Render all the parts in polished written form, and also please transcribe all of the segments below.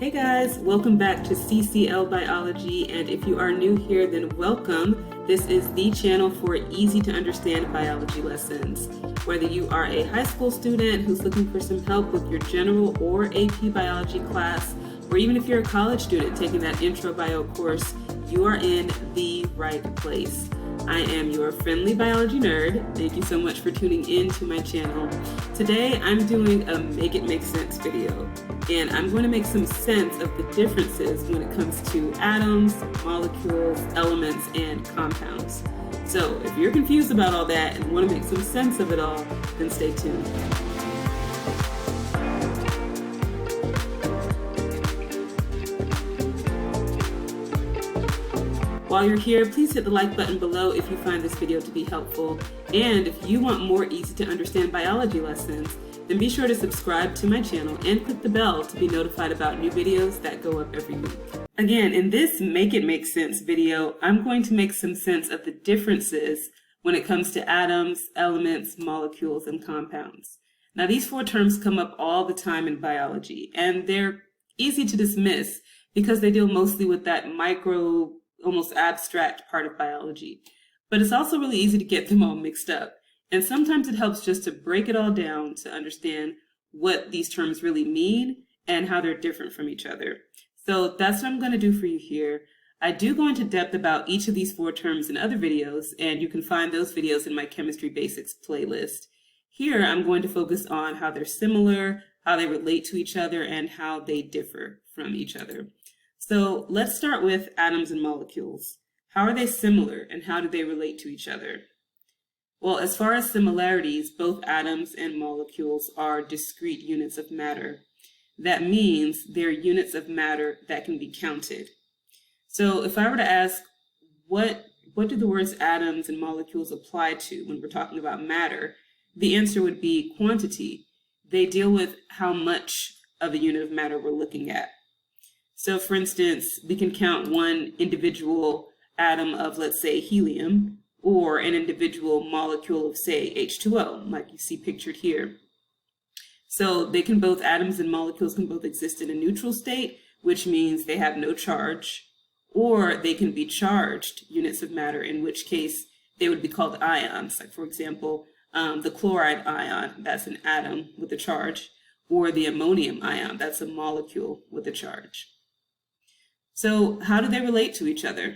Hey guys, welcome back to CCL Biology, and if you are new here, then welcome. This is the channel for easy to understand biology lessons. Whether you are a high school student who's looking for some help with your general or AP biology class, or even if you're a college student taking that intro bio course, you are in the right place. I am your friendly biology nerd. Thank you so much for tuning in to my channel. Today I'm doing a Make It Make Sense video, and I'm going to make some sense of the differences when it comes to atoms, molecules, elements, and compounds. So if you're confused about all that and want to make some sense of it all, then stay tuned. While you're here, please hit the like button below if you find this video to be helpful. And if you want more easy to understand biology lessons, then be sure to subscribe to my channel and click the bell to be notified about new videos that go up every week. Again, in this Make It Make Sense video, I'm going to make some sense of the differences when it comes to atoms, elements, molecules, and compounds. Now, these four terms come up all the time in biology, and they're easy to dismiss because they deal mostly with that micro, almost abstract part of biology. But it's also really easy to get them all mixed up. And sometimes it helps just to break it all down to understand what these terms really mean and how they're different from each other. So that's what I'm going to do for you here. I do go into depth about each of these four terms in other videos, and you can find those videos in my Chemistry Basics playlist. Here, I'm going to focus on how they're similar, how they relate to each other, and how they differ from each other. So let's start with atoms and molecules. How are they similar and how do they relate to each other? Well, as far as similarities, both atoms and molecules are discrete units of matter. That means they're units of matter that can be counted. So if I were to ask, what do the words atoms and molecules apply to when we're talking about matter? The answer would be quantity. They deal with how much of a unit of matter we're looking at. So for instance, we can count one individual atom of, let's say, helium, or an individual molecule of, say, H2O, like you see pictured here. So atoms and molecules can both exist in a neutral state, which means they have no charge, or they can be charged units of matter, in which case they would be called ions. Like, for example, the chloride ion, that's an atom with a charge, or the ammonium ion, that's a molecule with a charge. So how do they relate to each other?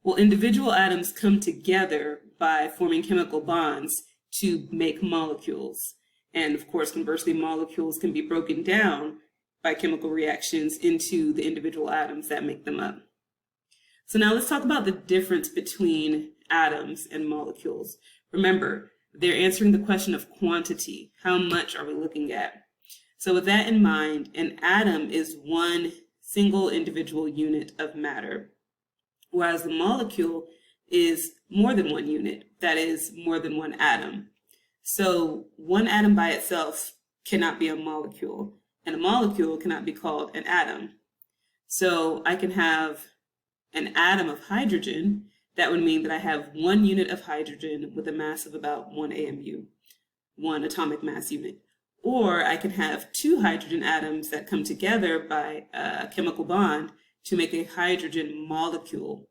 Well, individual atoms come together by forming chemical bonds to make molecules. And of course, conversely, molecules can be broken down by chemical reactions into the individual atoms that make them up. So now let's talk about the difference between atoms and molecules. Remember, they're answering the question of quantity. How much are we looking at? So with that in mind, an atom is one single individual unit of matter, whereas the molecule is more than one unit, that is, more than one atom. So one atom by itself cannot be a molecule, and a molecule cannot be called an atom. So I can have an atom of hydrogen. That would mean that I have one unit of hydrogen with a mass of about 1 AMU, 1 atomic mass unit. Or I can have two hydrogen atoms that come together by a chemical bond to make a hydrogen molecule.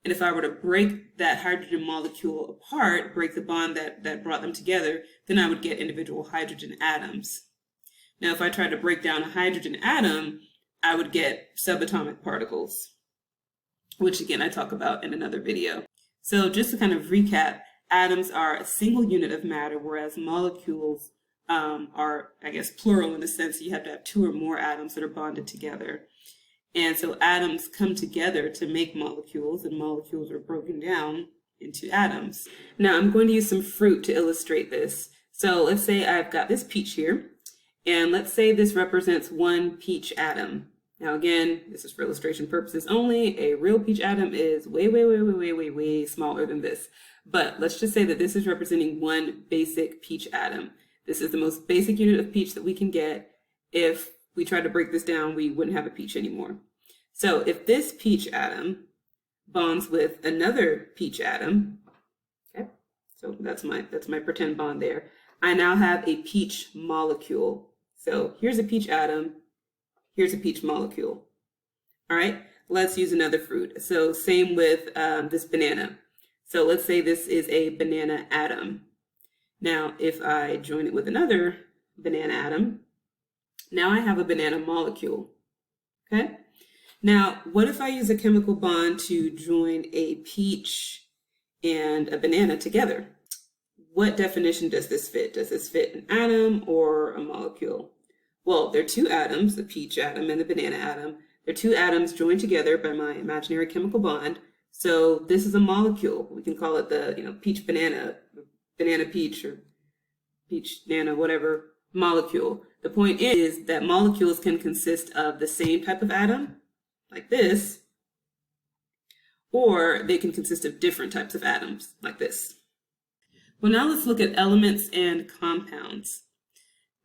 And if I were to break that hydrogen molecule apart, break the bond that brought them together, then I would get individual hydrogen atoms. Now, if I tried to break down a hydrogen atom, I would get subatomic particles, which again, I talk about in another video. So just to kind of recap, atoms are a single unit of matter, whereas molecules are, I guess, plural in the sense that you have to have two or more atoms that are bonded together. And so atoms come together to make molecules, and molecules are broken down into atoms. Now I'm going to use some fruit to illustrate this. So let's say I've got this peach here, and let's say this represents one peach atom. Now again, this is for illustration purposes only. A real peach atom is way smaller than this. But let's just say that this is representing one basic peach atom. This is the most basic unit of peach that we can get. If we tried to break this down, we wouldn't have a peach anymore. So if this peach atom bonds with another peach atom, okay, so that's my pretend bond there, I now have a peach molecule. So here's a peach atom, Here's a peach molecule. All right, let's use another fruit. So same with this banana. So let's say this is a banana atom. Now, if I join it with another banana atom, now I have a banana molecule. Okay? Now, what if I use a chemical bond to join a peach and a banana together? What definition does this fit? Does this fit an atom or a molecule? Well, they're two atoms, the peach atom and the banana atom. They're two atoms joined together by my imaginary chemical bond. So this is a molecule. We can call it the peach banana, banana peach, or peach nana, whatever molecule. The point is that molecules can consist of the same type of atom, like this, or they can consist of different types of atoms, like this. Well, now let's look at elements and compounds.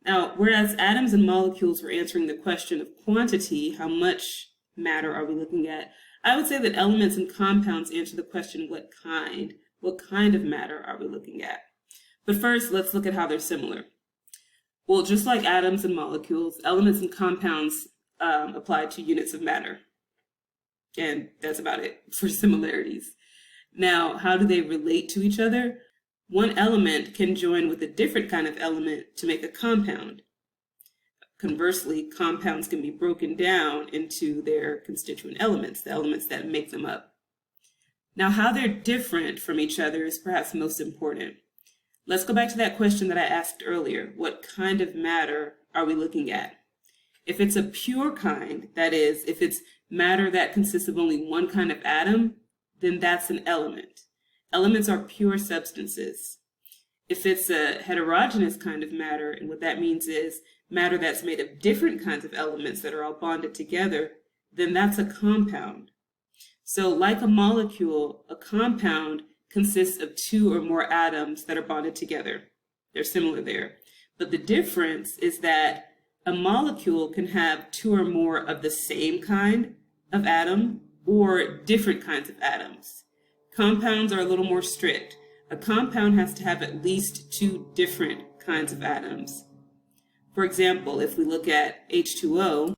Now, whereas atoms and molecules were answering the question of quantity, how much matter are we looking at, I would say that elements and compounds answer the question, what kind of matter are we looking at? But first, let's look at how they're similar. Well, just like atoms and molecules, elements and compounds apply to units of matter. And that's about it for similarities. Now, how do they relate to each other? One element can join with a different kind of element to make a compound. Conversely, compounds can be broken down into their constituent elements, the elements that make them up. Now, how they're different from each other is perhaps most important. Let's go back to that question that I asked earlier. What kind of matter are we looking at? If it's a pure kind, that is, if it's matter that consists of only one kind of atom, then that's an element. Elements are pure substances. If it's a heterogeneous kind of matter, and what that means is matter that's made of different kinds of elements that are all bonded together, then that's a compound. So like a molecule, a compound consists of two or more atoms that are bonded together. They're similar there. But the difference is that a molecule can have two or more of the same kind of atom or different kinds of atoms. Compounds are a little more strict. A compound has to have at least two different kinds of atoms. For example, if we look at H2O,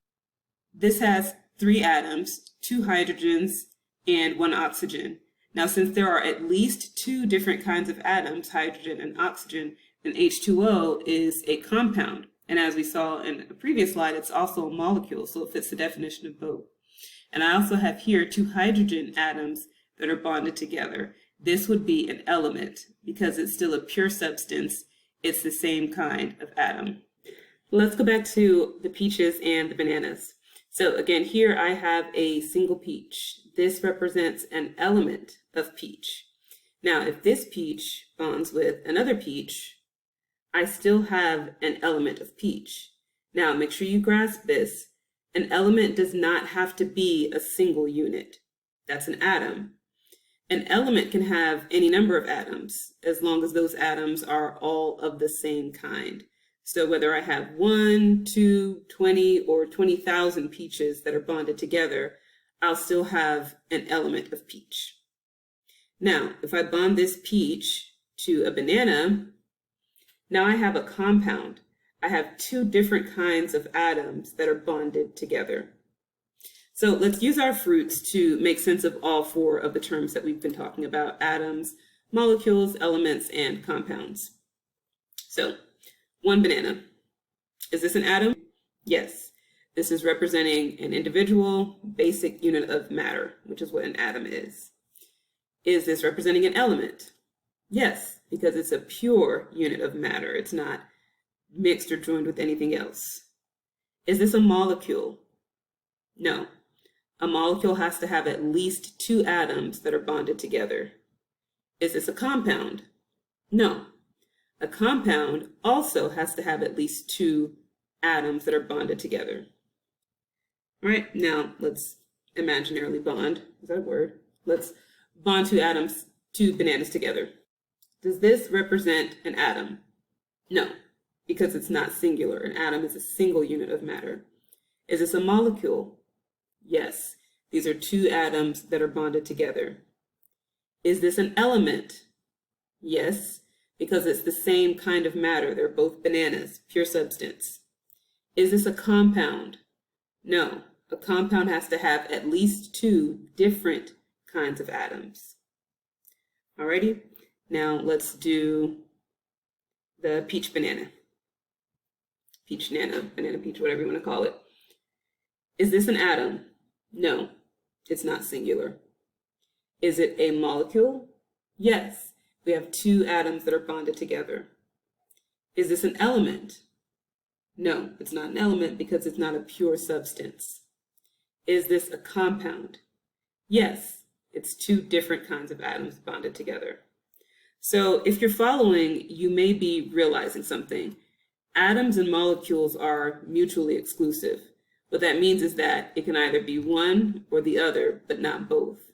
this has three atoms, two hydrogens, and one oxygen. Now, since there are at least two different kinds of atoms, hydrogen and oxygen, then H2O is a compound. And as we saw in a previous slide, it's also a molecule, so it fits the definition of both. And I also have here two hydrogen atoms that are bonded together. This would be an element because it's still a pure substance. It's the same kind of atom. Let's go back to the peaches and the bananas. So again, here I have a single peach. This represents an element of peach. Now, if this peach bonds with another peach, I still have an element of peach. Now, make sure you grasp this. An element does not have to be a single unit. That's an atom. An element can have any number of atoms as long as those atoms are all of the same kind. So whether I have 1, 2, 20, or 20,000 peaches that are bonded together, I'll still have an element of peach. Now, if I bond this peach to a banana, now I have a compound. I have two different kinds of atoms that are bonded together. So let's use our fruits to make sense of all four of the terms that we've been talking about: atoms, molecules, elements, and compounds. So, one banana. Is this an atom? Yes. This is representing an individual basic unit of matter, which is what an atom is. Is this representing an element? Yes, because it's a pure unit of matter. It's not mixed or joined with anything else. Is this a molecule? No. A molecule has to have at least two atoms that are bonded together. Is this a compound? No. A compound also has to have at least two atoms that are bonded together. All right, now let's imaginarily bond. Is that a word? Let's bond two bananas together. Does this represent an atom? No, because it's not singular. An atom is a single unit of matter. Is this a molecule? Yes, these are two atoms that are bonded together. Is this an element? Yes, because it's the same kind of matter. They're both bananas, pure substance. Is this a compound? No, a compound has to have at least 2 different kinds of atoms. Alrighty, now let's do the peach banana. Peach banana peach, whatever you want to call it. Is this an atom? No, it's not singular. Is it a molecule? Yes, we have 2 atoms that are bonded together. Is this an element? No, it's not an element because it's not a pure substance. Is this a compound? Yes, it's 2 different kinds of atoms bonded together. So if you're following, you may be realizing something. Atoms and molecules are mutually exclusive. What that means is that it can either be one or the other, but not both.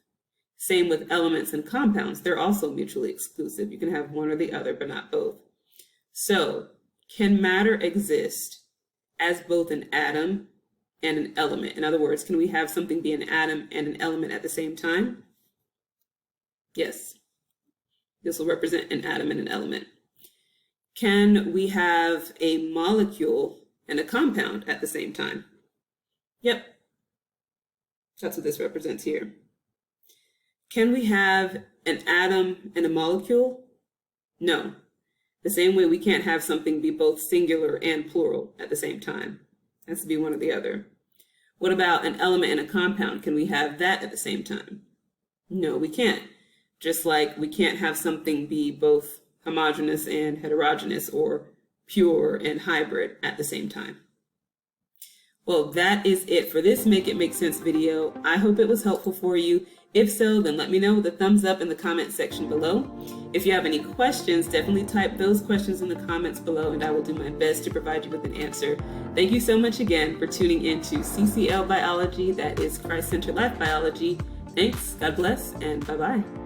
Same with elements and compounds. They're also mutually exclusive. You can have one or the other, but not both. So, can matter exist as both an atom and an element? In other words, can we have something be an atom and an element at the same time? Yes. This will represent an atom and an element. Can we have a molecule and a compound at the same time? Yep. That's what this represents here. Can we have an atom and a molecule? No. The same way we can't have something be both singular and plural at the same time. It has to be one or the other. What about an element and a compound? Can we have that at the same time? No, we can't. Just like we can't have something be both homogeneous and heterogeneous or pure and hybrid at the same time. Well, that is it for this Make It Make Sense video. I hope it was helpful for you. If so, then let me know with a thumbs up in the comment section below. If you have any questions, definitely type those questions in the comments below and I will do my best to provide you with an answer. Thank you so much again for tuning into CCL Biology, that is Christ-Centered Life Biology. Thanks, God bless, and bye-bye.